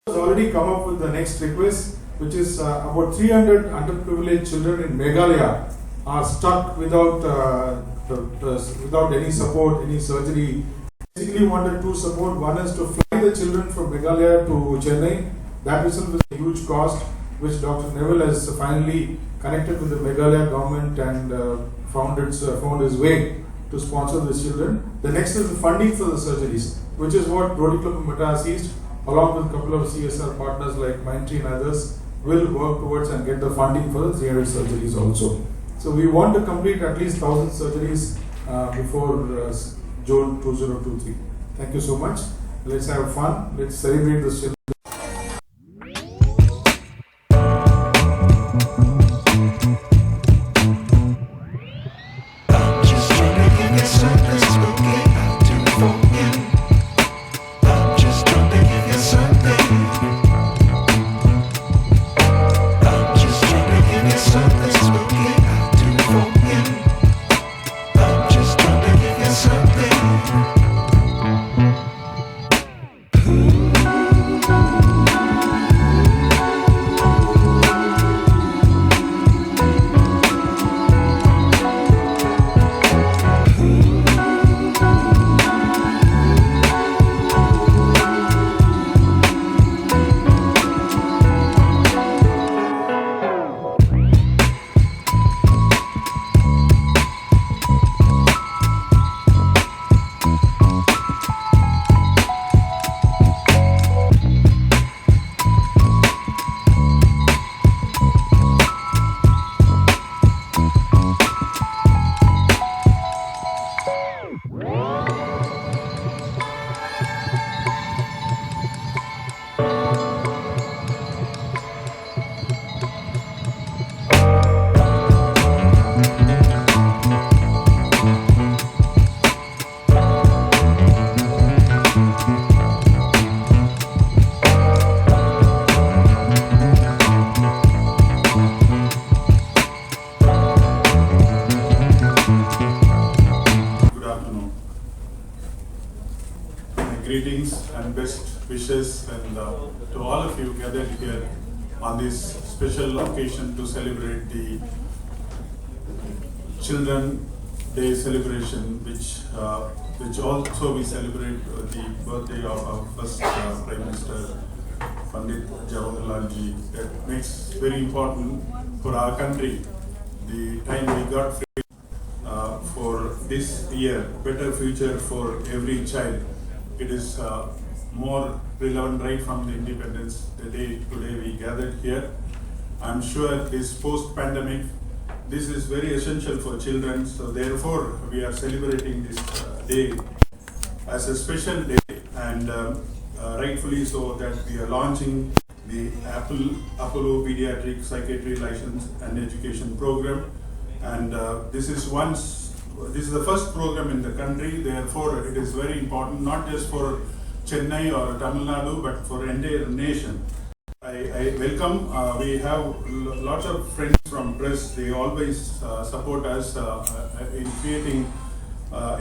has already come up with the next request, which is about 300 underprivileged children in Meghalaya are stuck without any support, any surgery. Basically wanted two support. One is to fly the children from Meghalaya to Chennai. That itself is a huge cost, which Dr. Neville has finally connected with the Meghalaya government and found his way to sponsor the children. The next is the funding for the surgeries, which is what Rotary Club of Madras East, along with a couple of CSR partners like Mindtree and others, will work towards and get the funding for the 300 surgeries also. So we want to complete at least 1,000 surgeries before June 2023. Thank you so much. Let's have fun. Let's celebrate the children. Greetings and best wishes and to all of you gathered here on this special occasion to celebrate the Children Day celebration, which also we celebrate the birthday of our first Prime Minister, Pandit Jawaharlal ji. That makes very important for our country. The time we got free for this year, better future for every child. It is more relevant right from the independence, the day today we gathered here. I'm sure this post-pandemic, this is very essential for children. So therefore, we are celebrating this day as a special day, and rightfully so that we are launching the Apollo Paediatric Psychiatry Liaison Education program. And this is the first program in the country, therefore it is very important, not just for Chennai or Tamil Nadu, but for entire nation. I welcome, we have lots of friends from press, they always support us in creating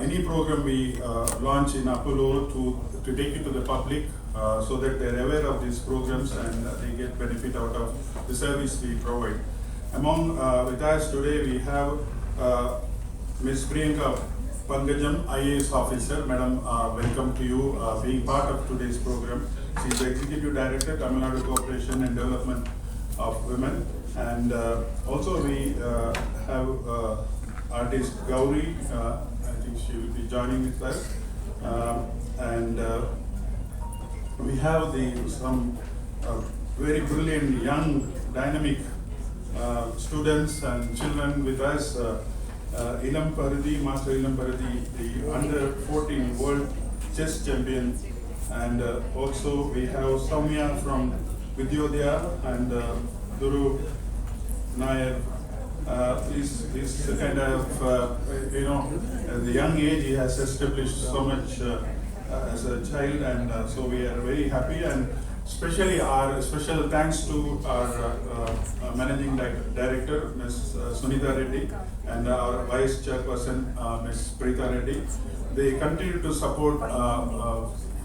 any program we launch in Apollo to take it to the public so that they're aware of these programs and they get benefit out of the service we provide. Among with us today we have Ms. Riyanka, Pankajam IAS officer. Madam, welcome to you being part of today's program. She is the Executive Director, Tamil Nadu Corporation and Development of Women. And also we have artist Gouri, I think she will be joining with us. And we have some very brilliant, young, dynamic students and children with us. Illamparuthi, Master Illamparuthi, the under 14 world chess champion, and also we have Soumya from Vidyodaya and Guru Nair. This kind of, at the young age he has established so much as a child, and so we are very happy, and especially our special thanks to our Managing Director, Ms. Suneeta Reddy, and our Vice Chairperson, Ms. Preetha Reddy. They continue to support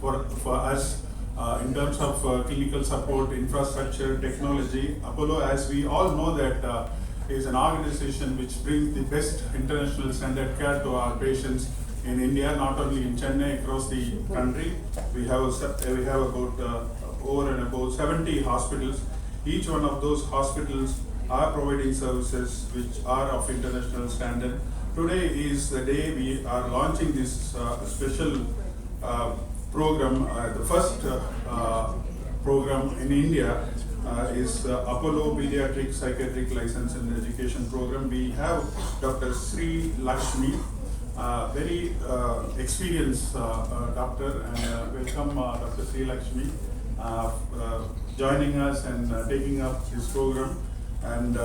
for us In terms of clinical support, infrastructure, technology, Apollo, as we all know, that is an organization which brings the best international standard care to our patients in India, not only in Chennai, across the country. We have about over and above 70 hospitals. Each one of those hospitals are providing services which are of international standard. Today is the day we are launching this special program. The first program in India is Apollo Paediatric Psychiatry Liaison Education program. We have Dr. Sri Lakshmi, very experienced doctor, and welcome Dr. Sri Lakshmi joining us and taking up this program. And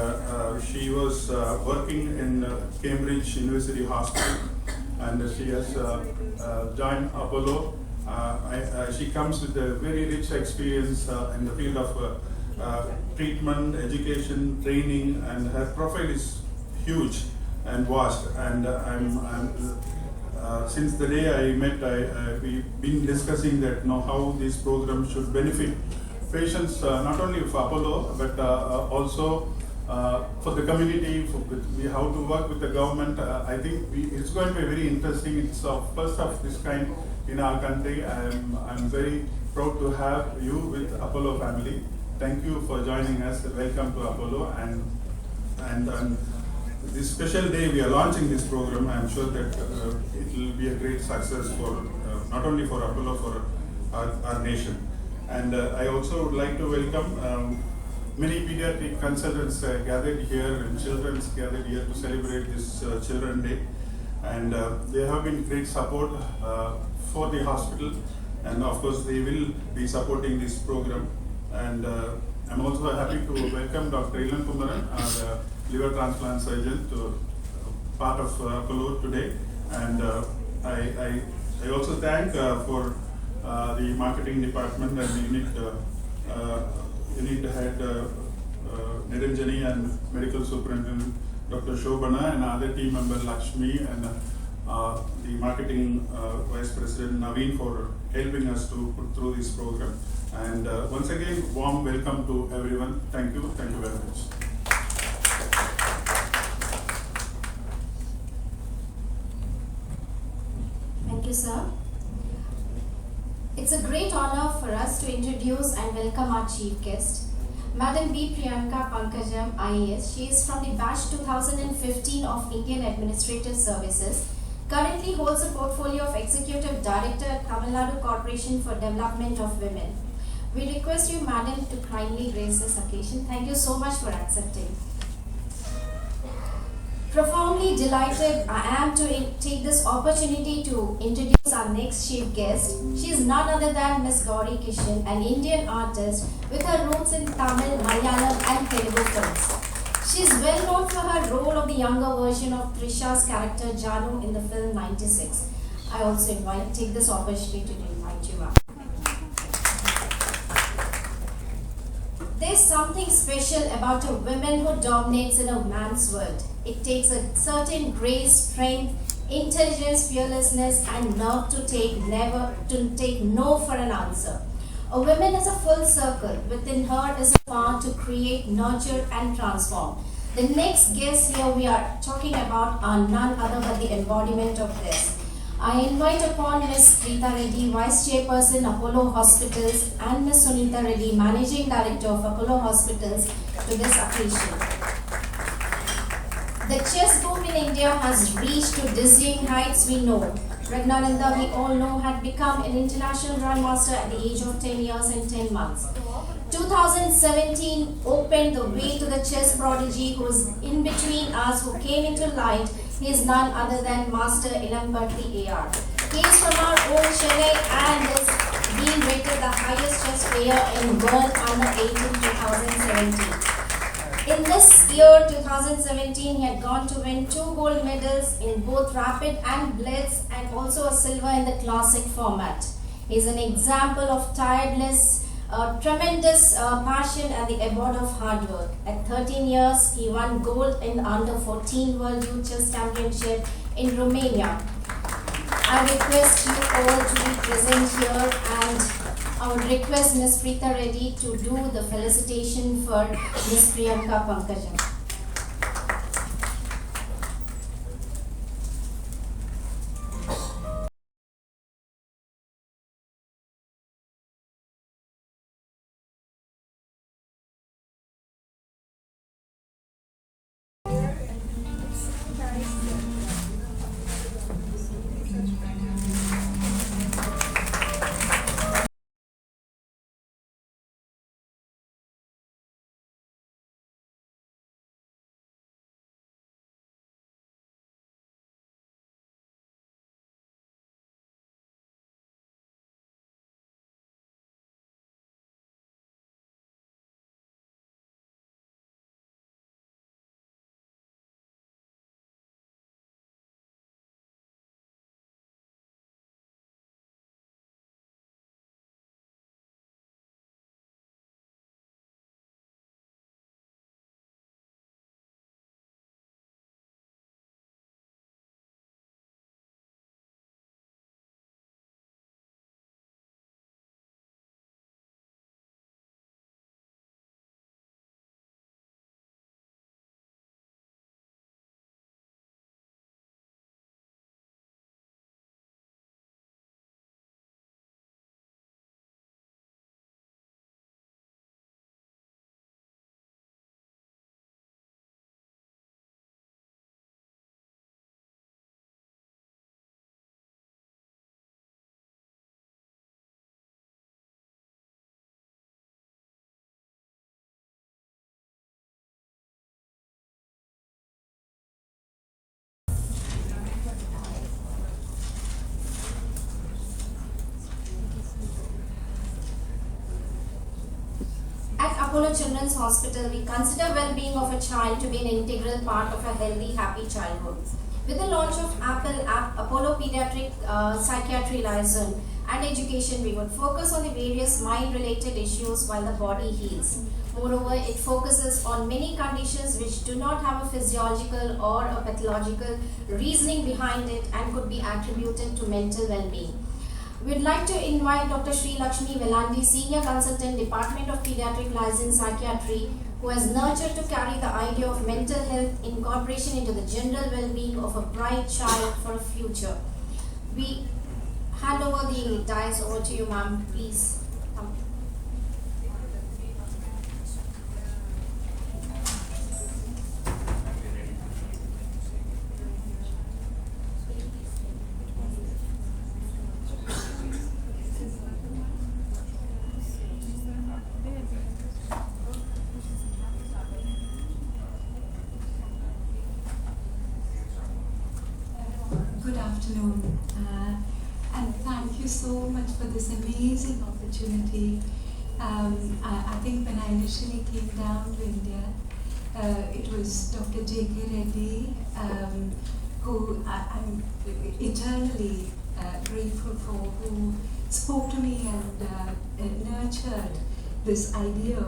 she was working in Cambridge University Hospital, and she has joined Apollo. She comes with a very rich experience in the field of treatment, education, training, and her profile is huge and vast. And since the day I met, we've been discussing that how this program should benefit patients, not only for Apollo, but also for the community, how to work with the government. I think it's going to be very interesting. It's first of this kind in our country. I'm very proud to have you with Apollo family. Thank you for joining us. Welcome to Apollo. And this special day we are launching this program. I'm sure that it will be a great success for not only for Apollo, for our nation. And I also would like to welcome many pediatric consultants gathered here, and children gathered here to celebrate this Children's Day. And they have been great support for the hospital, and of course they will be supporting this program. And I'm also happy to welcome Dr. Illamparuthi, our liver transplant surgeon, to part of Apollo today. And I also thank for the marketing department and the unit head Niranjani and medical superintendent Dr. Shobana, and other team member Lakshmi, and the marketing vice president Naveen for helping us to put through this program. And once again, warm welcome to everyone. Thank you very much. Thank you, sir. It's a great honor for us to introduce and welcome our chief guest, Madam B. Riyanka Pankajam IAS. She is from the batch 2015 of Indian Administrative Services. Currently holds a portfolio of Executive Director at Tamil Nadu Corporation for Development of Women. We request you, Madam, to kindly grace this occasion. Thank you so much for accepting. Profoundly delighted I am to take this opportunity to introduce our next chief guest. She is none other than Miss Gouri G Kishan, an Indian artist with her roots in Tamil, Malayalam and Telugu films. She is well known for her role of the younger version of Trisha's character Janu in the film 96. I also take this opportunity to invite you up. There's something special about a woman who dominates in a man's world. It takes a certain grace, strength, intelligence, fearlessness, and nerve to take no for an answer. A woman is a full circle. Within her is a power to create, nurture, and transform. The next guests here we are talking about are none other but the embodiment of this. I invite upon Ms. Preetha Reddy, Vice Chairperson, Apollo Hospitals, and Ms. Suneeta Reddy, Managing Director of Apollo Hospitals, to this occasion. The chess boom in India has reached to dizzying heights, we know. Ragnananda, we all know, had become an international grandmaster at the age of 10 years and 10 months. 2017 opened the way to the chess prodigy who is in between us, who came into light. He is none other than Master AR Illamparuthi AR. He is from our own Chennai and is being rated the highest chess player in world under 18 2017. In this year 2017, he had gone to win 2 gold medals in both rapid and blitz, and also a silver in the classic format. He is an example of tireless, tremendous passion and the award of hard work. At 13 years, he won gold in under 14 World Youth Chess Championship in Romania. I request you all to be present here and I would request Ms. Preetha Reddy to do the felicitation for Ms. Riyanka Pankajam. Apollo Children's Hospital, we consider well-being of a child to be an integral part of a healthy, happy childhood. With the launch of Apollo Paediatric Psychiatry Liaison and Education, we would focus on the various mind-related issues while the body heals. Moreover, it focuses on many conditions which do not have a physiological or a pathological reasoning behind it and could be attributed to mental well-being. We'd like to invite Dr. Sri Lakshmi Velandi, Senior Consultant, Department of Paediatric Liaison Psychiatry, who has nurtured to carry the idea of mental health incorporation into the general well-being of a bright child for a future. We hand over the dais over to you, ma'am. Please come. Good afternoon, and thank you so much for this amazing opportunity. I think when I initially came down to India, it was Dr. J.K. Reddy, who I'm eternally grateful for, who spoke to me and nurtured this idea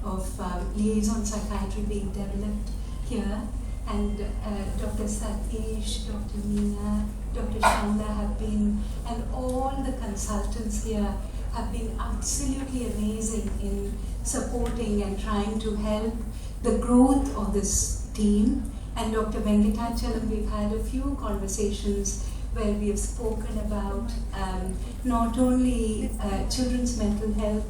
of liaison psychiatry being developed here. And Dr. Satish, Dr. Meena, Dr. Shanda have been, and all the consultants here have been absolutely amazing in supporting and trying to help the growth of this team. And Dr. Venkatachalam, we've had a few conversations where we have spoken about not only children's mental health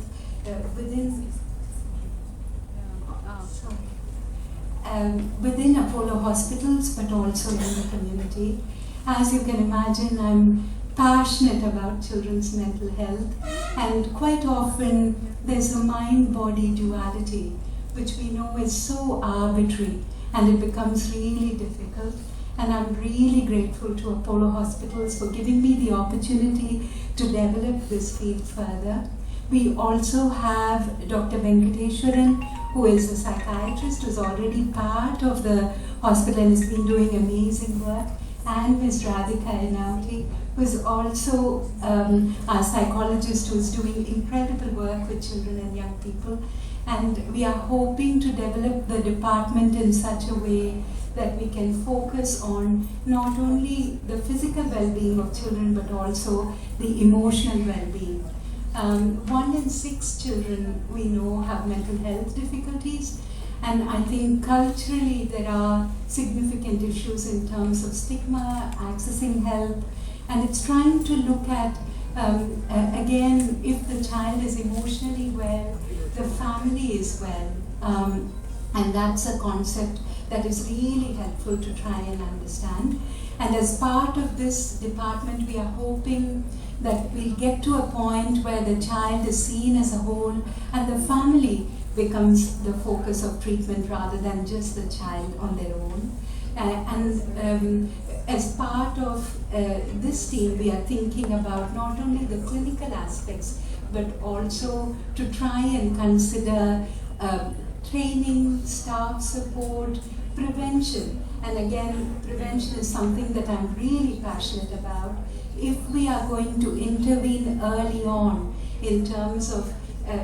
within Apollo hospitals, but also in the community. As you can imagine, I'm passionate about children's mental health, and quite often there's a mind-body duality, which we know is so arbitrary, and it becomes really difficult. And I'm really grateful to Apollo Hospitals for giving me the opportunity to develop this field further. We also have Dr. Venkateswaran, who is a psychiatrist, who's already part of the hospital and has been doing amazing work, and Ms. Radhika Enauti, who is also a psychologist who's doing incredible work with children and young people. And we are hoping to develop the department in such a way that we can focus on not only the physical well-being of children, but also the emotional well-being. 1 in 6 children we know have mental health difficulties, and I think culturally there are significant issues in terms of stigma, accessing help, and it's trying to look at, again, if the child is emotionally well, the family is well, and that's a concept that is really helpful to try and understand. And as part of this department, we are hoping that we'll get to a point where the child is seen as a whole and the family becomes the focus of treatment rather than just the child on their own. As part of this team, we are thinking about not only the clinical aspects, but also to try and consider training, staff support, prevention. And again, prevention is something that I'm really passionate about. If we are going to intervene early on in terms of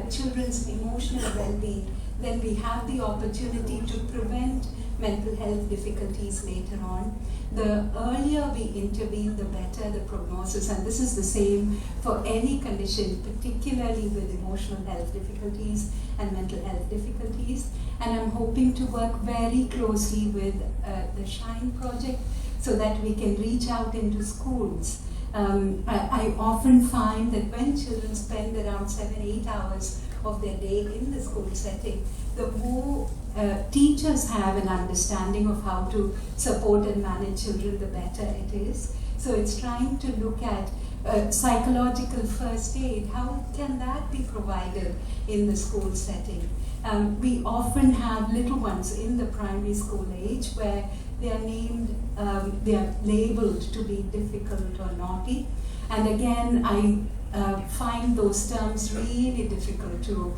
children's emotional well-being, then we have the opportunity to prevent mental health difficulties later on. The earlier we intervene, the better the prognosis, and this is the same for any condition, particularly with emotional health difficulties and mental health difficulties. And I'm hoping to work very closely with the SHINE project so that we can reach out into schools. I often find that when children spend around 7-8 hours of their day in the school setting, the more teachers have an understanding of how to support and manage children, the better it is. So it's trying to look at psychological first aid. How can that be provided in the school setting? We often have little ones in the primary school age where they are named, they are labeled to be difficult or naughty. And again, I find those terms really difficult to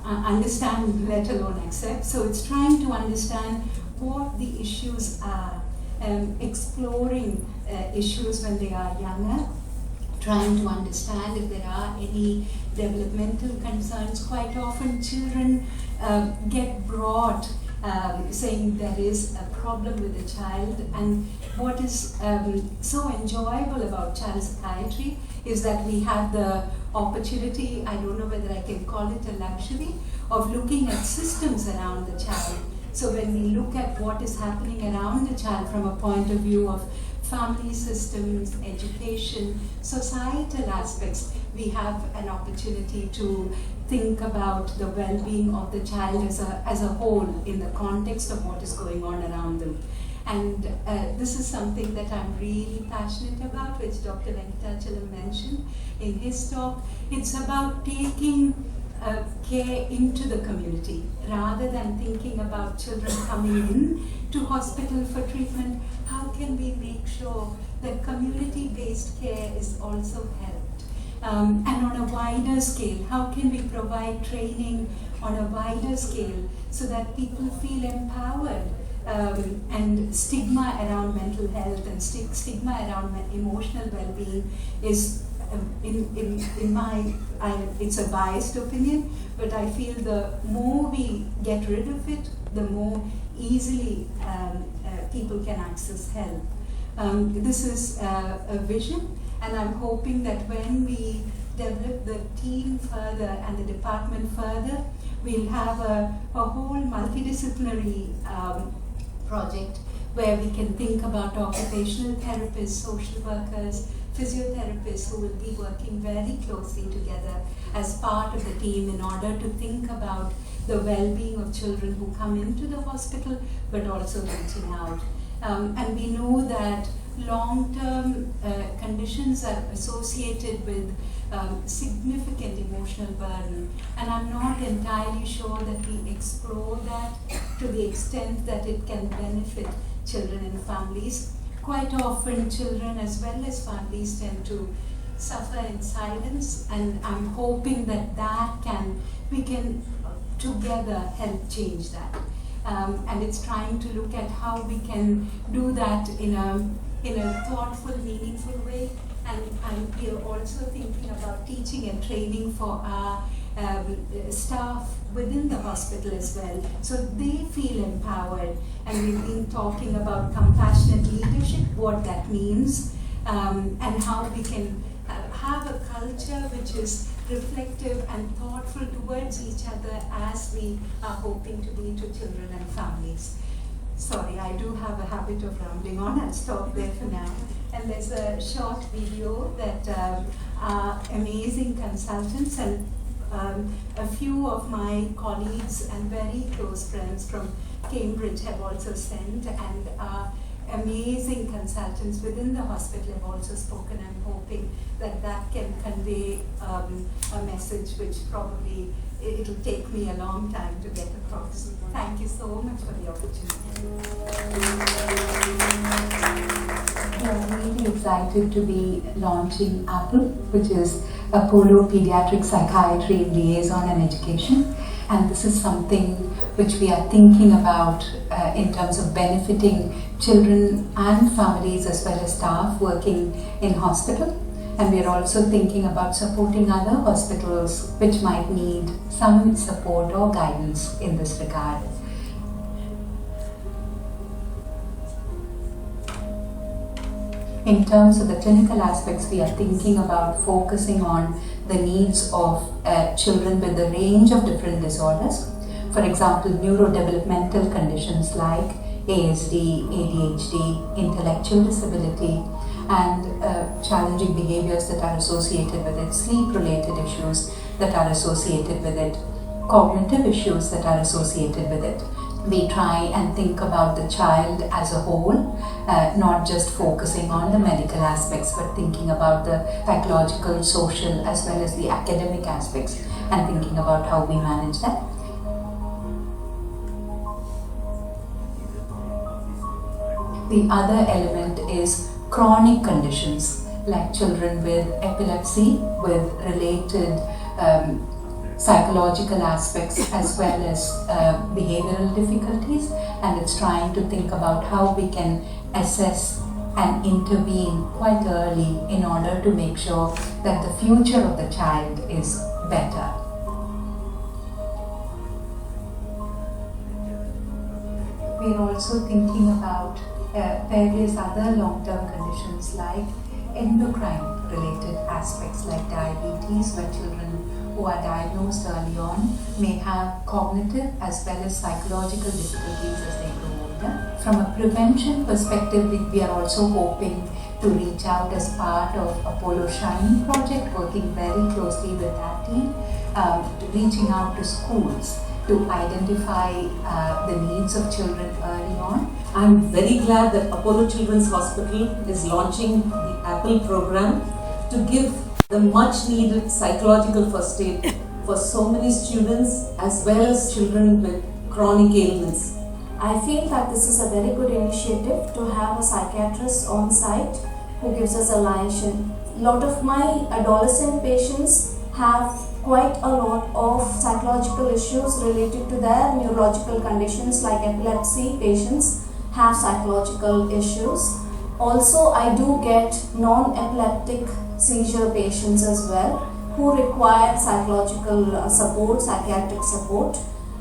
understand, let alone accept. So it's trying to understand what the issues are, exploring issues when they are younger, trying to understand if there are any developmental concerns. Quite often children get brought saying there is a problem with the child, and what is so enjoyable about child psychiatry is that we have the opportunity, I don't know whether I can call it a luxury, of looking at systems around the child. So when we look at what is happening around the child from a point of view of family systems, education, societal aspects, we have an opportunity to think about the well-being of the child as a whole in the context of what is going on around them. And this is something that I'm really passionate about, which Dr. Venkatachalam mentioned in his talk. It's about taking care into the community rather than thinking about children coming in to hospital for treatment. How can we make sure that community-based care is also helped? And on a wider scale, how can we provide training on a wider scale so that people feel empowered? And stigma around mental health and stigma around emotional well-being is, in my, it's a biased opinion, but I feel the more we get rid of it, the more easily people can access help. This is a vision, and I'm hoping that when we develop the team further and the department further, we'll have a whole multidisciplinary project where we can think about occupational therapists, social workers, physiotherapists who will be working very closely together as part of the team in order to think about the well-being of children who come into the hospital but also reaching out. And we know that long-term conditions are associated with significant emotional burden, and I'm not entirely sure that we explore that to the extent that it can benefit children and families. Quite often children as well as families tend to suffer in silence, and I'm hoping that we can together help change that. And it's trying to look at how we can do that in a thoughtful, meaningful way. And we are also thinking about teaching and training for our staff within the hospital as well, so they feel empowered. And we've been talking about compassionate leadership, what that means, and how we can have a culture which is reflective and thoughtful towards each other as we are hoping to be to children and families. Sorry, I do have a habit of rambling on. I'll stop there for now. And there's a short video that our amazing consultants and a few of my colleagues and very close friends from Cambridge have also sent, and amazing consultants within the hospital have also spoken. I'm hoping that that can convey a message which probably it'll take me a long time to get across. Thank you so much for the opportunity. We're really excited to be launching APPLE, which is Apollo Paediatric Psychiatry Liaison and Education. And this is something which we are thinking about in terms of benefiting children and families as well as staff working in hospital. And we are also thinking about supporting other hospitals which might need some support or guidance in this regard. In terms of the clinical aspects, we are thinking about focusing on the needs of children with a range of different disorders. For example, neurodevelopmental conditions like ASD, ADHD, intellectual disability, and challenging behaviors that are associated with it, sleep-related issues that are associated with it, cognitive issues that are associated with it. We try and think about the child as a whole, not just focusing on the medical aspects, but thinking about the psychological, social, as well as the academic aspects, and thinking about how we manage that. The other element is chronic conditions, like children with epilepsy, with related psychological aspects as well as behavioral difficulties, and it's trying to think about how we can assess and intervene quite early in order to make sure that the future of the child is better. We are also thinking about various other long-term conditions like endocrine-related aspects like diabetes, where children who are diagnosed early on may have cognitive as well as psychological difficulties as they grow older. From a prevention perspective, we are also hoping to reach out as part of Apollo Shine project, working very closely with that team, reaching out to schools to identify the needs of children early on. I'm very glad that Apollo Children's Hospital is launching the APPLE program to give the much needed psychological first aid for so many students as well as children with chronic ailments. I feel that this is a very good initiative to have a psychiatrist on site who gives us a lion's share. A lot of my adolescent patients have quite a lot of psychological issues related to their neurological conditions, like epilepsy patients have psychological issues. Also, I do get non-epileptic seizure patients as well who require psychological support, psychiatric support.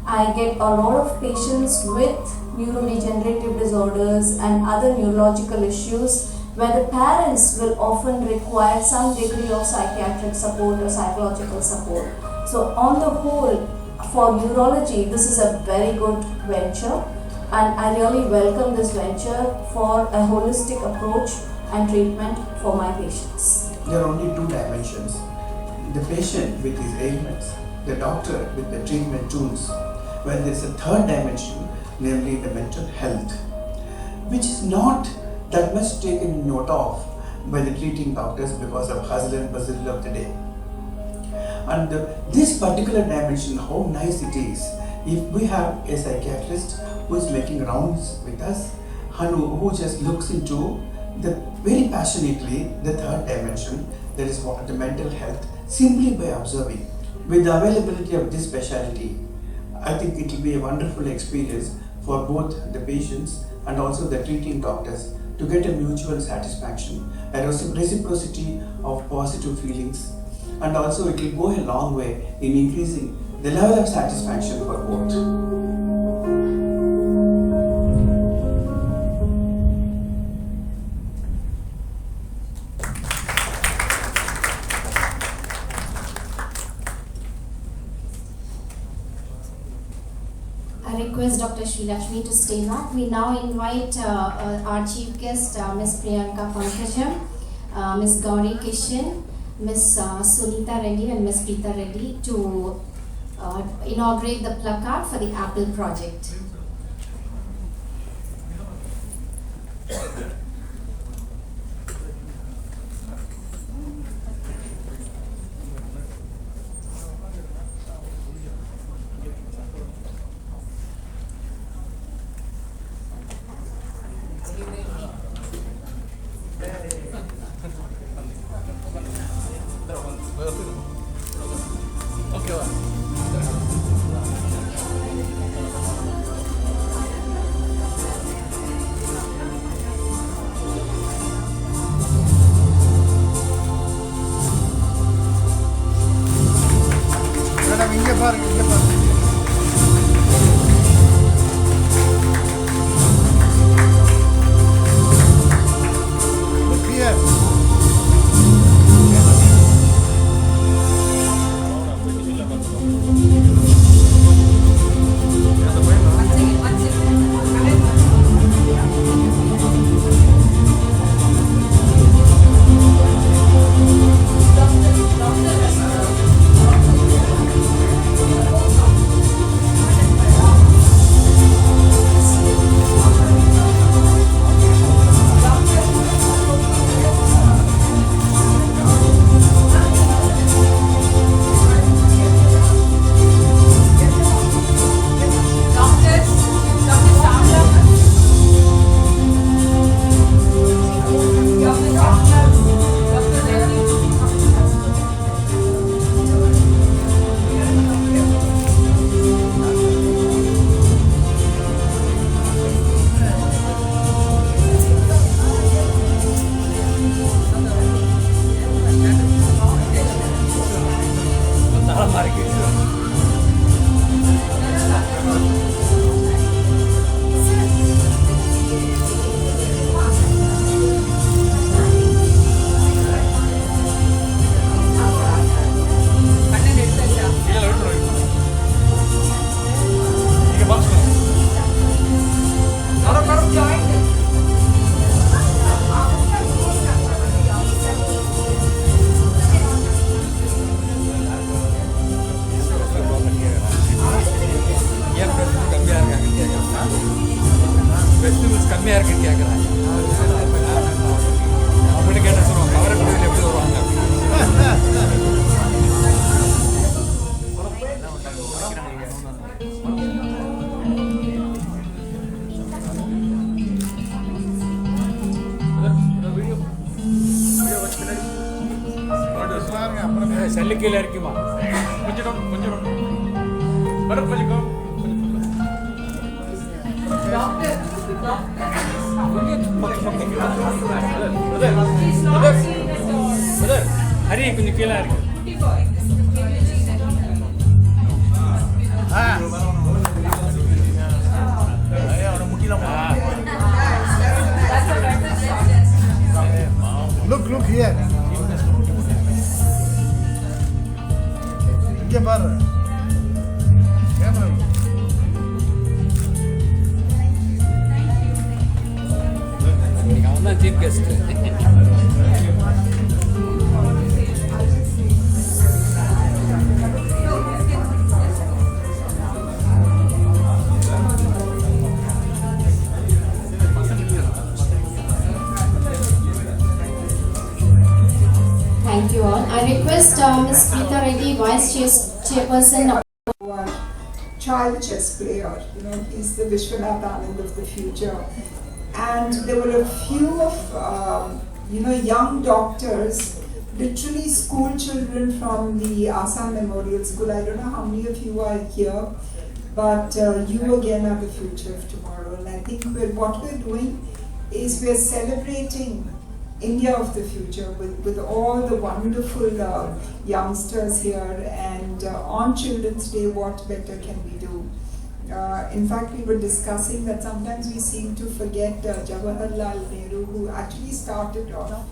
I get a lot of patients with neurodegenerative disorders and other neurological issues where the parents will often require some degree of psychiatric support or psychological support. So on the whole, for neurology, this is a very good venture, and I really welcome this venture for a holistic approach and treatment for my patients. There are only two dimensions: the patient with his ailments, the doctor with the treatment tools. When there is a third dimension, namely the mental health, which is not that much taken note of by the treating doctors because of hustle and bustle of the day. And this particular dimension, how nice it is if we have a psychiatrist who is making rounds with us and who just looks into the very passionately the third dimension, that is what the mental health, simply by observing. With the availability of this specialty, I think it will be a wonderful experience for both the patients and also the treating doctors to get a mutual satisfaction, a reciprocity of positive feelings, and also it will go a long way in increasing the level of satisfaction for both. I request Dr. Srilakshmi to stay back. We now invite our chief guest, Ms. Priyanka Pankajam, Ms. Gouri G Kishan, Ms. Suneeta Reddy and Ms. Preetha Reddy to inaugurate the placard for the Apple project. Look here. Chief guest. Thank you all. I request Ms. Preetha Reddy, Vice Chairperson. Child chess player, he's the Vishwanath Anand of the future. And there were a few of, young doctors, literally school children from the Assam Memorial School. I don't know how many of you are here, but you again are the future of tomorrow. And I think what we're doing is we're celebrating India of the future with all the wonderful youngsters here. And on Children's Day, what better can we do? In fact, we were discussing that sometimes we seem to forget Jawaharlal Nehru, who actually started off.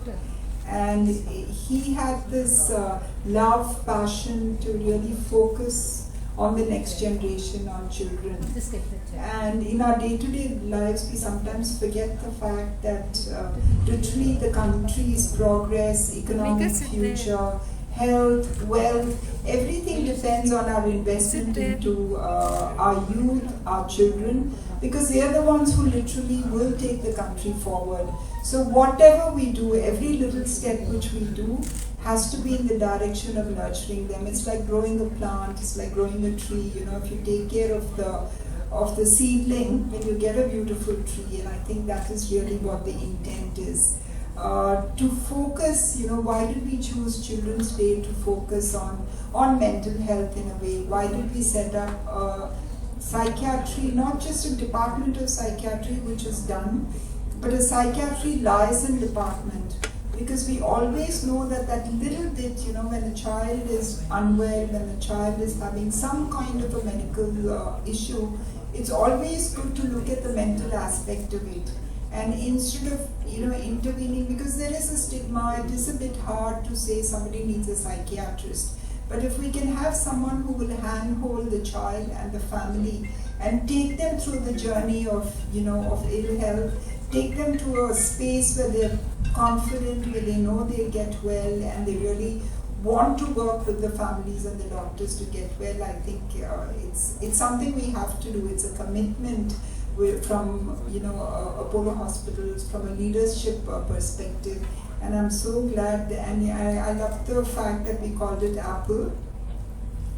And he had this love, passion to really focus on the next generation, on children. And in our day-to-day lives, we sometimes forget the fact that literally the country's progress, economic future, health, wealth, everything depends on our investment into our youth, our children, because they are the ones who literally will take the country forward. So whatever we do, every little step which we do has to be in the direction of nurturing them. It's like growing a plant, it's like growing a tree. You know, if you take care of the seedling, then you get a beautiful tree, and I think that is really what the intent is. To focus, you know, why did we choose Children's Day to focus on mental health in a way? Why did we set up psychiatry, not just a department of psychiatry which is done, but a psychiatry liaison department? Because we always know that little bit, you know, when a child is unwell, when a child is having some kind of a medical issue, it's always good to look at the mental aspect of it. And instead of, you know, intervening, because there is a stigma, it is a bit hard to say somebody needs a psychiatrist. But if we can have someone who will handhold the child and the family and take them through the journey of, you know, of ill health, take them to a space where they're confident, where they know they'll get well, and they really want to work with the families and the doctors to get well, I think it's something we have to do. It's a commitment from, you know, Apollo hospitals, from a leadership perspective. And I'm so glad, and I love the fact that we called it Apple,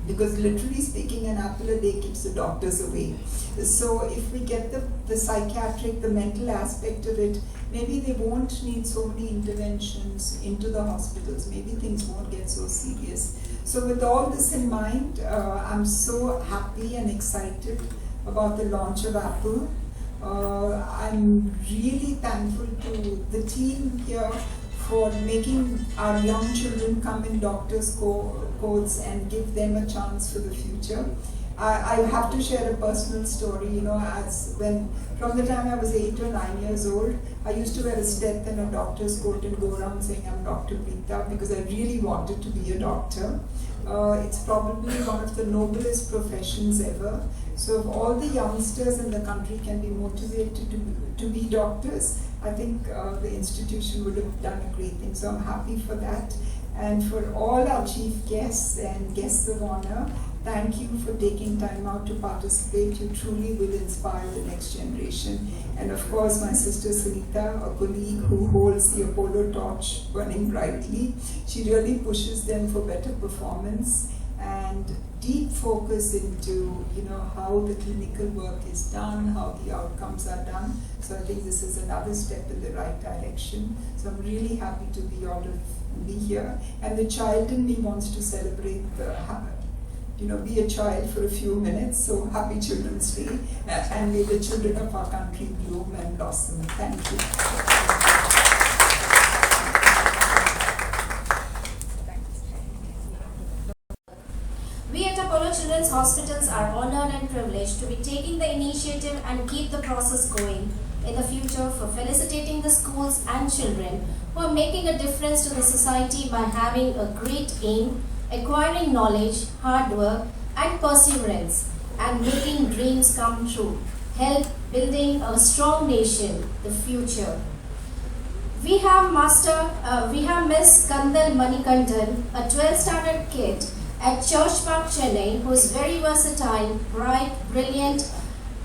because literally speaking, an apple a day keeps the doctors away. So if we get the psychiatric, the mental aspect of it, maybe they won't need so many interventions into the hospitals. Maybe things won't get so serious. So with all this in mind, I'm so happy and excited about the launch of Apple. I'm really thankful to the team here for making our young children come in doctors' codes and give them a chance for the future. I have to share a personal story, you know, from the time I was 8 or 9 years old, I used to wear a step and a doctor's coat and go around saying I'm Dr. Preetha, because I really wanted to be a doctor. It's probably one of the noblest professions ever. So if all the youngsters in the country can be motivated to be doctors, I think the institution would have done a great thing. So I'm happy for that. And for all our chief guests and guests of honor, thank you for taking time out to participate. You truly will inspire the next generation. And of course, my sister Suneeta, a colleague who holds the Apollo torch burning brightly, she really pushes them for better performance and deep focus into, you know, how the clinical work is done, how the outcomes are done. So I think this is another step in the right direction. So I'm really happy to be here. And the child in me wants to celebrate be a child for a few minutes. So happy Children's Day, and may the children of our country bloom and blossom. Thank you. We at Apollo Children's Hospitals are honored and privileged to be taking the initiative and keep the process going in the future for felicitating the schools and children who are making a difference to the society by having a great aim, acquiring knowledge, hard work and perseverance, and making dreams come true, help building a strong nation, the future. We have Miss Kandal Manikandan, a 12th standard kid at Church Park, Chennai, who is very versatile, bright, brilliant,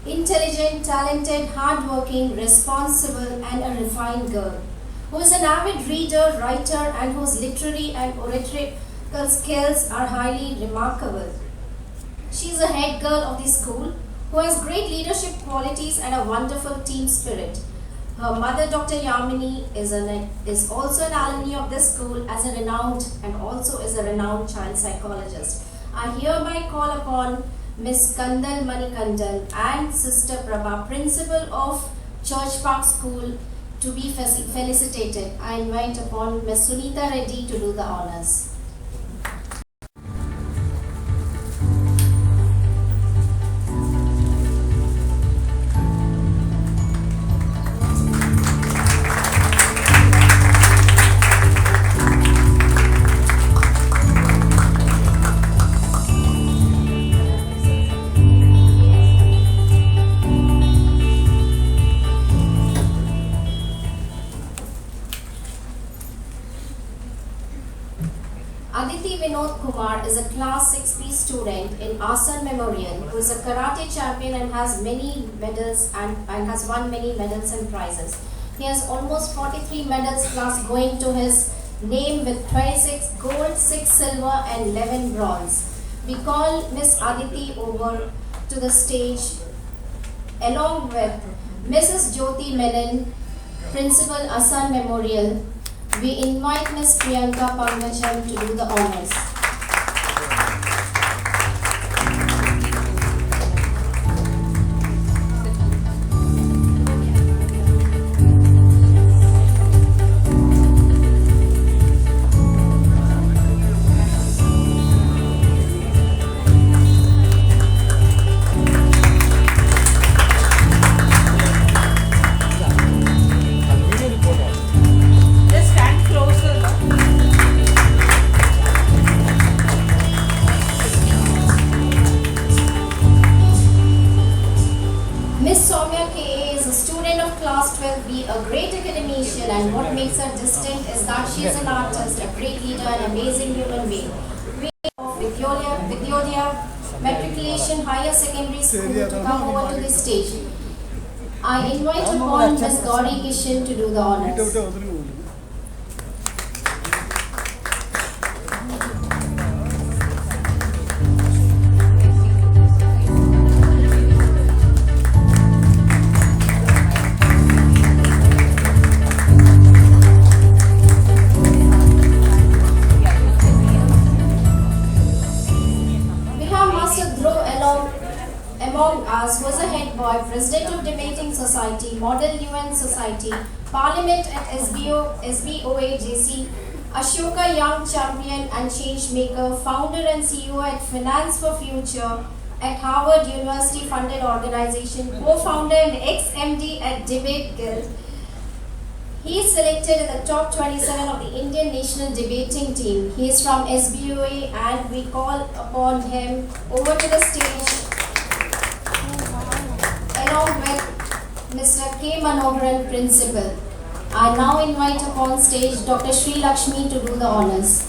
intelligent, talented, hardworking, responsible, and a refined girl, who is an avid reader, writer, and whose literary and oratorical skills are highly remarkable. She is a head girl of the school, who has great leadership qualities and a wonderful team spirit. Her mother, Dr. Yamini, is also an alumni of this school as a renowned child psychologist. I hereby call upon Miss Kandal Manikandan and Sister Prabha, Principal of Church Park School, to be felicitated. I invite upon Miss Suneeta Reddy to do the honors. Kumar is a class 6B student in Asan Memorial who is a karate champion and has many medals and has won many medals and prizes. He has almost 43 medals plus going to his name with 26 gold, 6 silver and 11 bronze. We call Miss Aditi over to the stage along with Mrs. Jyoti Menon, Principal Asan Memorial. We invite Miss Riyanka Pankajam to do the honors. And what makes her distinct is that she is an artist, a great leader, and amazing human being. We of Vidyodia Matriculation Higher Secondary School to come over to the stage. I invite upon Ms. Gouri G Kishan to do the honors. Was a head boy, President of Debating Society, Model UN Society, Parliament at SBOAJC, Ashoka Young Champion and Change Maker, Founder and CEO at Finance for Future at Harvard University Funded Organization, Co-founder and ex-MD at Debate Guild. He is selected in the top 27 of the Indian National Debating Team. He is from SBOA and we call upon him over to the stage along with Mr. K. Manoharan, Principal. I now invite upon stage Dr. Sri Lakshmi to do the honors.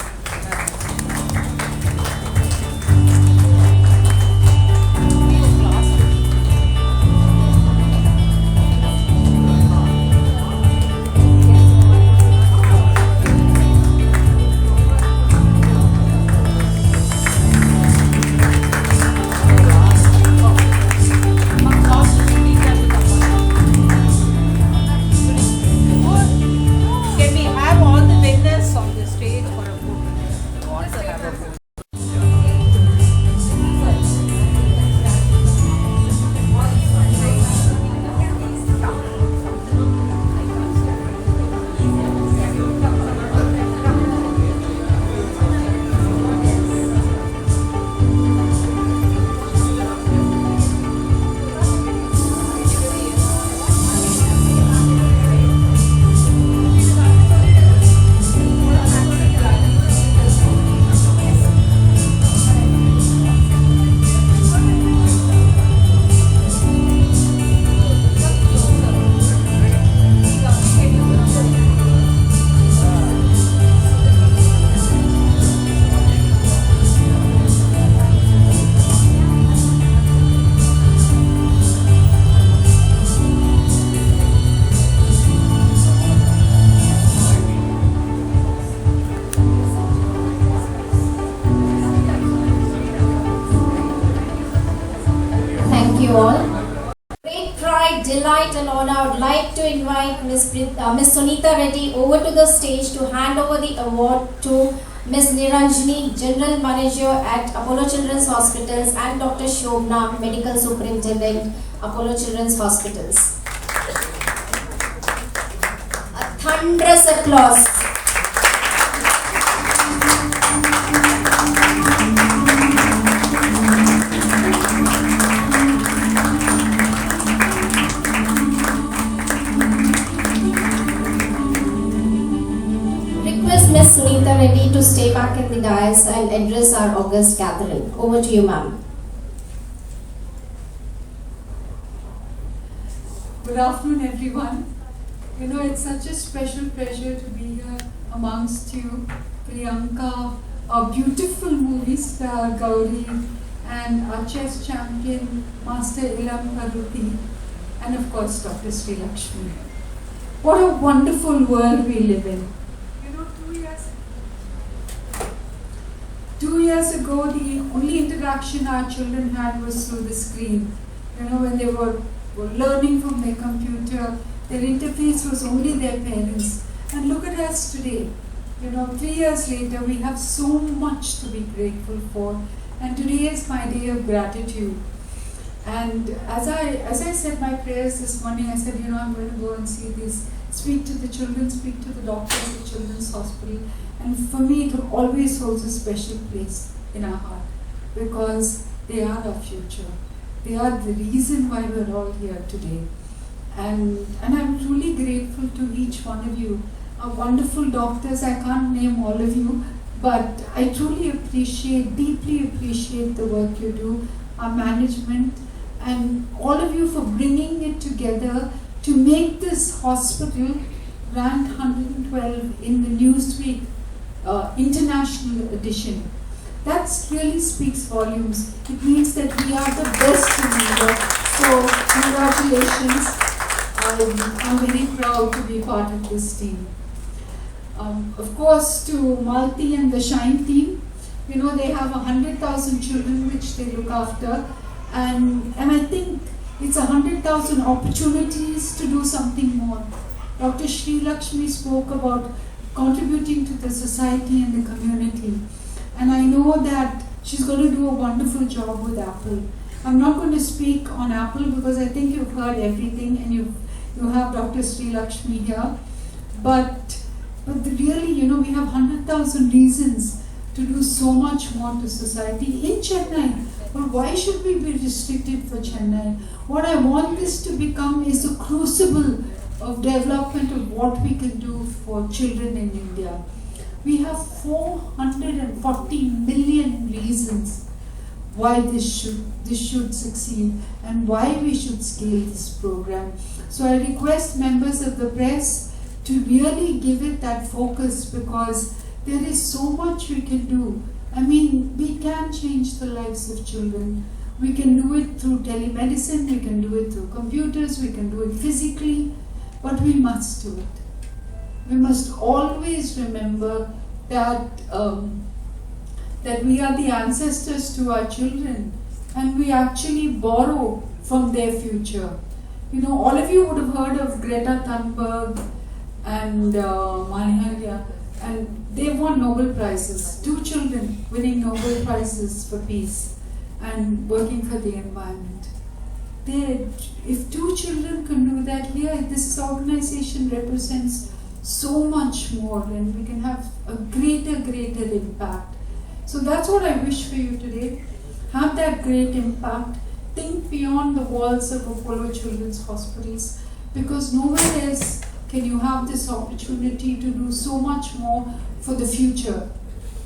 Delight and honor, I would like to invite Ms. Suneeta Reddy over to the stage to hand over the award to Ms. Niranjani, General Manager at Apollo Children's Hospitals, and Dr. Shobna, Medical Superintendent, Apollo Children's Hospitals. A thunderous applause. Ms. Suneeta Reddy to stay back in the dais and address our august gathering. Over to you, ma'am. Good afternoon, everyone. You know, it's such a special pleasure to be here amongst you. Priyanka, our beautiful movie star Gouri and our chess champion Master AR Illamparuthi, and of course Dr. Sri Lakshmi. What a wonderful world we live in. You know, 2 years ago, the only interaction our children had was through the screen. You know, when they were learning from their computer, their interface was only their parents. And look at us today. You know, 3 years later, we have so much to be grateful for. And today is my day of gratitude. And as I said my prayers this morning, I said, you know, I'm going to go and see this, speak to the children, speak to the doctors at Children's Hospital. And for me, it always holds a special place in our heart because they are our future. They are the reason why we're all here today. And I'm truly grateful to each one of you. Our wonderful doctors, I can't name all of you, but I truly appreciate, deeply appreciate the work you do, our management, and all of you for bringing it together to make this hospital ranked 112 in the Newsweek International Edition. That really speaks volumes. It means that we are the best in India. So congratulations. I'm very proud to be part of this team. Of course, to Malti and the Shine team, you know, they have 100,000 children which they look after, and I think it's 100,000 opportunities to do something more. Dr. Sri Lakshmi spoke about contributing to the society and the community, and I know that she's going to do a wonderful job with Apple. I'm not going to speak on Apple because I think you've heard everything, and you have Dr. Sri Lakshmi here, but really, you know, we have 100,000 reasons to do so much more to society in Chennai. But why should we be restricted for Chennai? What I want this to become is a crucible of development of what we can do for children in India. We have 440 million reasons why this should succeed and why we should scale this program. So I request members of the press to really give it that focus because there is so much we can do. I mean, we can change the lives of children. We can do it through telemedicine, we can do it through computers, we can do it physically, but we must do it. We must always remember that that we are the ancestors to our children and we actually borrow from their future. You know, all of you would have heard of Greta Thunberg and Maharia, and they won Nobel Prizes. 2 children winning Nobel Prizes for peace and working for the environment. If 2 children can do that here, this organization represents so much more and we can have a greater impact. So that's what I wish for you today. Have that great impact. Think beyond the walls of Apollo Children's Hospitals because nowhere else can you have this opportunity to do so much more for the future.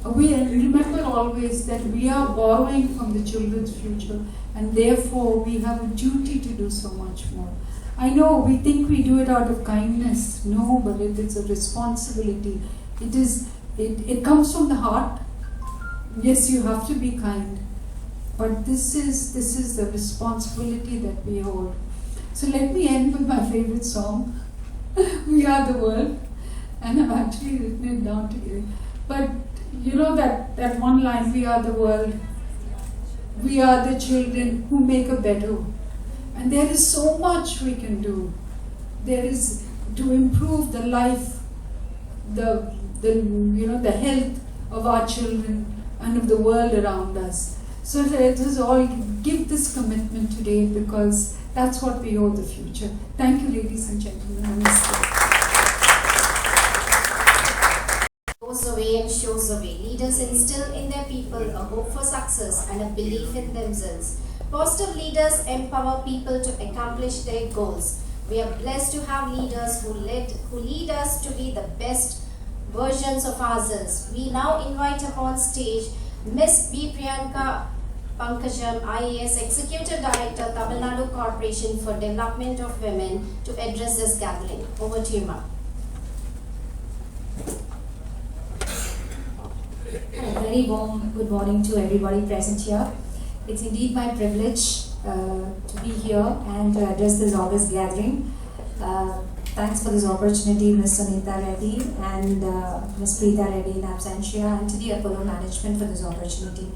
We remember always that we are borrowing from the children's future and therefore we have a duty to do so much more. I know we think we do it out of kindness. No, but it is a responsibility. It comes from the heart. Yes, you have to be kind. But this is the responsibility that we hold. So let me end with my favorite song. We Are the World, and I've actually written it down today. But you know that one line, we are the world, we are the children who make a better. And there is so much we can do. There is to improve the life, the health of our children and of the world around us. So let us all give this commitment today because that's what we owe the future. Thank you, ladies and gentlemen. Namaste. Goes away and shows away. Leaders instill in their people a hope for success and a belief in themselves. Positive leaders empower people to accomplish their goals. We are blessed to have leaders who lead us to be the best versions of ourselves. We now invite upon stage Miss B. Riyanka Pankajam IAS, Executive Director, Tamil Nadu Corporation for Development of Women, to address this gathering. Over to you, ma'am. very warm good morning to everybody present here. It's indeed my privilege to be here and to address this August gathering. Thanks for this opportunity, Ms. Suneeta Reddy and Ms. Preetha Reddy in absentia, and to the Apollo management for this opportunity.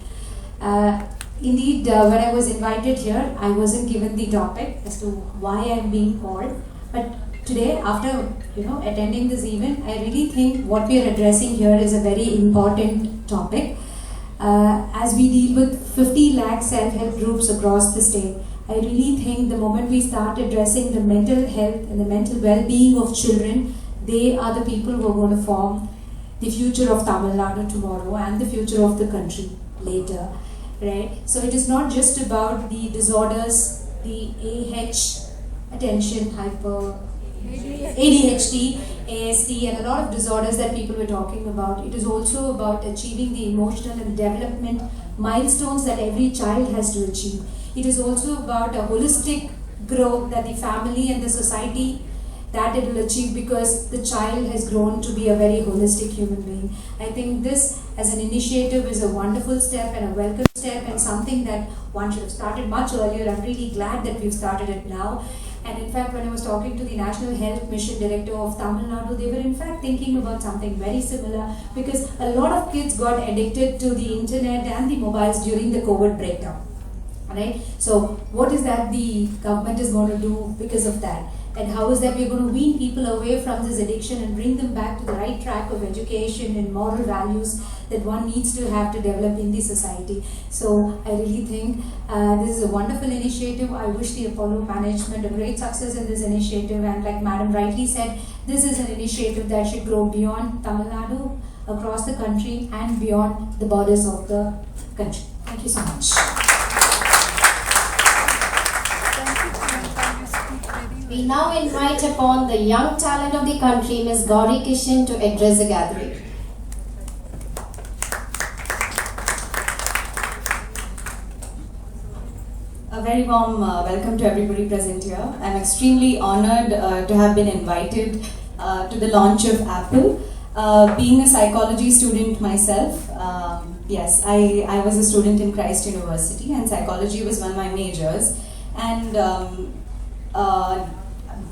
Indeed, when I was invited here, I wasn't given the topic as to why I'm being called, but today, after attending this event, I really think what we are addressing here is a very important topic. As we deal with 50 lakh self-help groups across the state, I really think the moment we start addressing the mental health and the mental well-being of children, they are the people who are going to form the future of Tamil Nadu tomorrow and the future of the country later, right? So it is not just about the disorders, the attention, hyper, ADHD, ASD, and a lot of disorders that people were talking about. It is also about achieving the emotional and development milestones that every child has to achieve. It is also about a holistic growth that the family and the society that it will achieve, because the child has grown to be a very holistic human being. I think this as an initiative is a wonderful step and a welcome step, and something that one should have started much earlier. I'm really glad that we've started it now. And in fact, when I was talking to the National Health Mission Director of Tamil Nadu, they were in fact thinking about something very similar, because a lot of kids got addicted to the internet and the mobiles during the COVID breakdown. Right? So what is that the government is going to do because of that? And how is that we're going to wean people away from this addiction and bring them back to the right track of education and moral values that one needs to have to develop in the society. So I really think this is a wonderful initiative. I wish the Apollo management a great success in this initiative, and like Madam rightly said, this is an initiative that should grow beyond Tamil Nadu, across the country and beyond the borders of the country. Thank you so much. We now invite upon the young talent of the country, Ms. Gouri Kishan, to address the gathering. A very warm welcome to everybody present here. I'm extremely honored to have been invited to the launch of Apple. Being a psychology student myself, yes, I was a student in Christ University, and psychology was one of my majors. And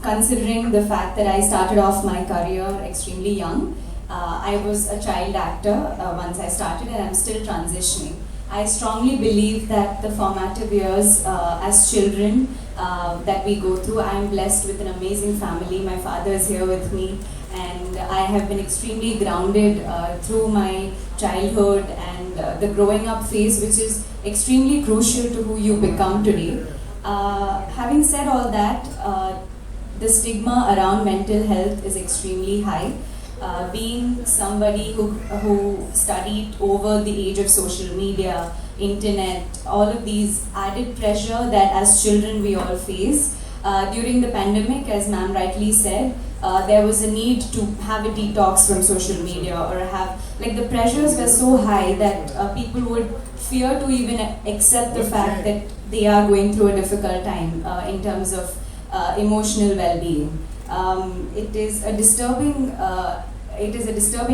considering the fact that I started off my career extremely young, I was a child actor once I started, and I'm still transitioning. I strongly believe that the formative years as children that we go through, I am blessed with an amazing family. My father is here with me, and I have been extremely grounded through my childhood and the growing up phase, which is extremely crucial to who you become today. Having said all that, the stigma around mental health is extremely high. Being somebody who studied over the age of social media, internet, all of these added pressure that as children we all face. During the pandemic, as ma'am rightly said, there was a need to have a detox from social media, or have, like, the pressures were so high that people would fear to even accept the fact that they are going through a difficult time in terms of emotional well-being. It is a disturbing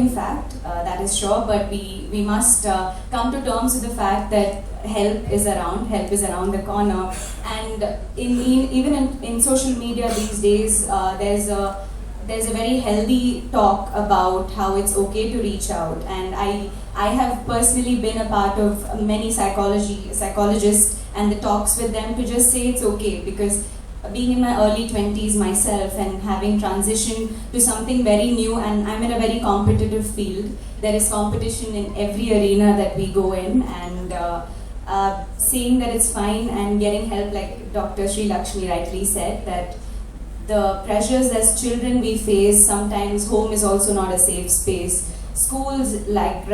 fact, that is sure, but we must come to terms with the fact that help is around the corner. And even in social media these days, there's a very healthy talk about how it's okay to reach out. And I have personally been a part of many psychologists and the talks with them to just say it's okay, because being in my early 20s myself and having transitioned to something very new, and I'm in a very competitive field. There is competition in every arena that we go in, and saying that it's fine and getting help, like Dr. Sri Lakshmi rightly said, that the pressures as children we face, sometimes home is also not a safe space. Schools, like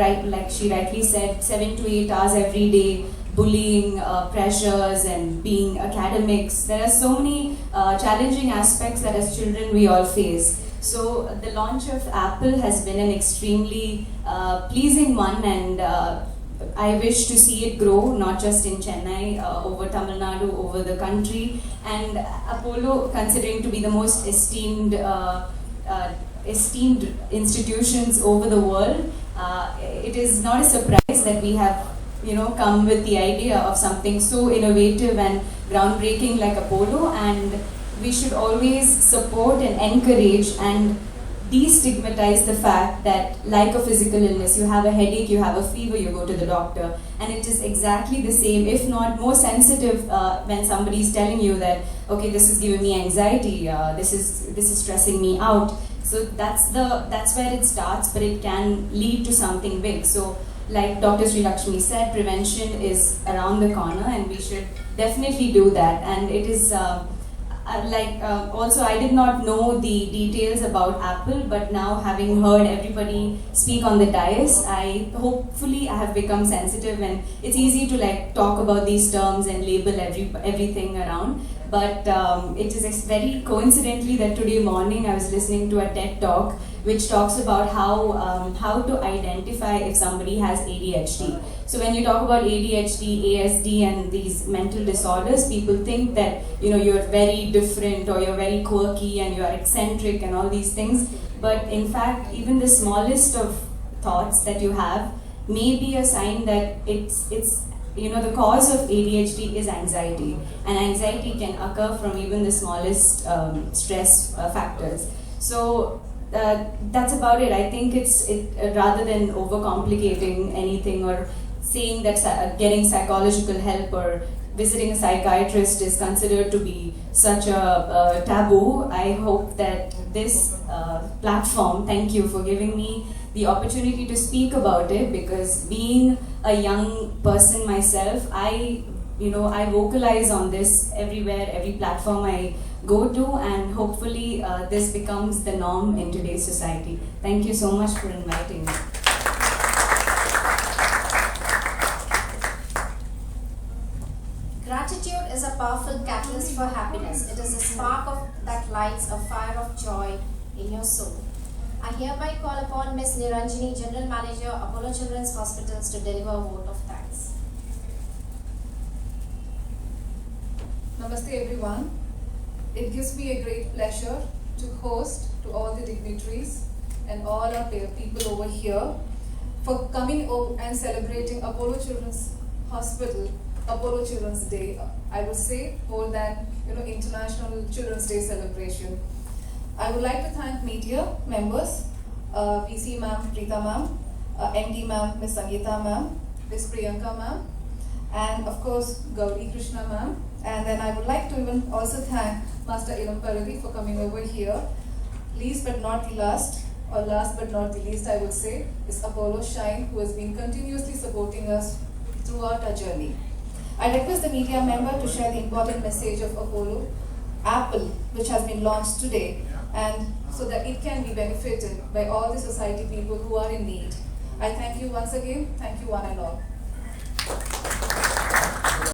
she rightly said, 7 to 8 hours every day, bullying, pressures, and being academics. There are so many challenging aspects that as children we all face. So the launch of Apple has been an extremely pleasing one, and I wish to see it grow, not just in Chennai, over Tamil Nadu, over the country. And Apollo, considering to be the most esteemed institutions over the world, it is not a surprise that we have come with the idea of something so innovative and groundbreaking like Apollo, and we should always support and encourage and destigmatize the fact that, like a physical illness, you have a headache, you have a fever, you go to the doctor, and it is exactly the same, if not more sensitive, when somebody is telling you that, okay, this is giving me anxiety, this is stressing me out. So that's where it starts, but it can lead to something big. So, like Dr. Sri Lakshmi said, prevention is around the corner, and we should definitely do that. And it is also, I did not know the details about Apple, but now having heard everybody speak on the dais, hopefully I have become sensitive, and it's easy to talk about these terms and label everything around. But it is very coincidentally that today morning I was listening to a TED talk which talks about how to identify if somebody has ADHD. So when you talk about ADHD, ASD and these mental disorders, people think that you're very different or you're very quirky and you're eccentric and all these things. But in fact, even the smallest of thoughts that you have may be a sign that it's the cause of ADHD is anxiety, and anxiety can occur from even the smallest stress factors. So that's about it. I think it's rather than overcomplicating anything or saying that getting psychological help or visiting a psychiatrist is considered to be such a taboo, I hope that this platform, thank you for giving me the opportunity to speak about it, because being a young person myself, I vocalize on this everywhere, every platform I go to, and hopefully this becomes the norm in today's society. Thank you so much for inviting me. Gratitude is a powerful catalyst for happiness. It is a spark that lights a fire of joy in your soul. I hereby call upon Ms. Niranjini, General Manager, Apollo Children's Hospitals, to deliver a vote of thanks. Namaste everyone. It gives me a great pleasure to host to all the dignitaries and all our people over here for coming over and celebrating Apollo Children's Hospital, Apollo Children's Day. I would say more than International Children's Day celebration. I would like to thank media members, PC ma'am, Preetha ma'am, MD ma'am, Ms. Sangeeta ma'am, Ms. Priyanka ma'am, and of course Gouri G Kishan ma'am. And then I would like to even also thank Master AR Illamparuthi for coming over here. Least but not the last, or last but not the least, I would say, is Apollo Shine, who has been continuously supporting us throughout our journey. I request the media member to share the important message of Apollo Apple, which has been launched today, and so that it can be benefited by all the society people who are in need. I thank you once again. Thank you one and all.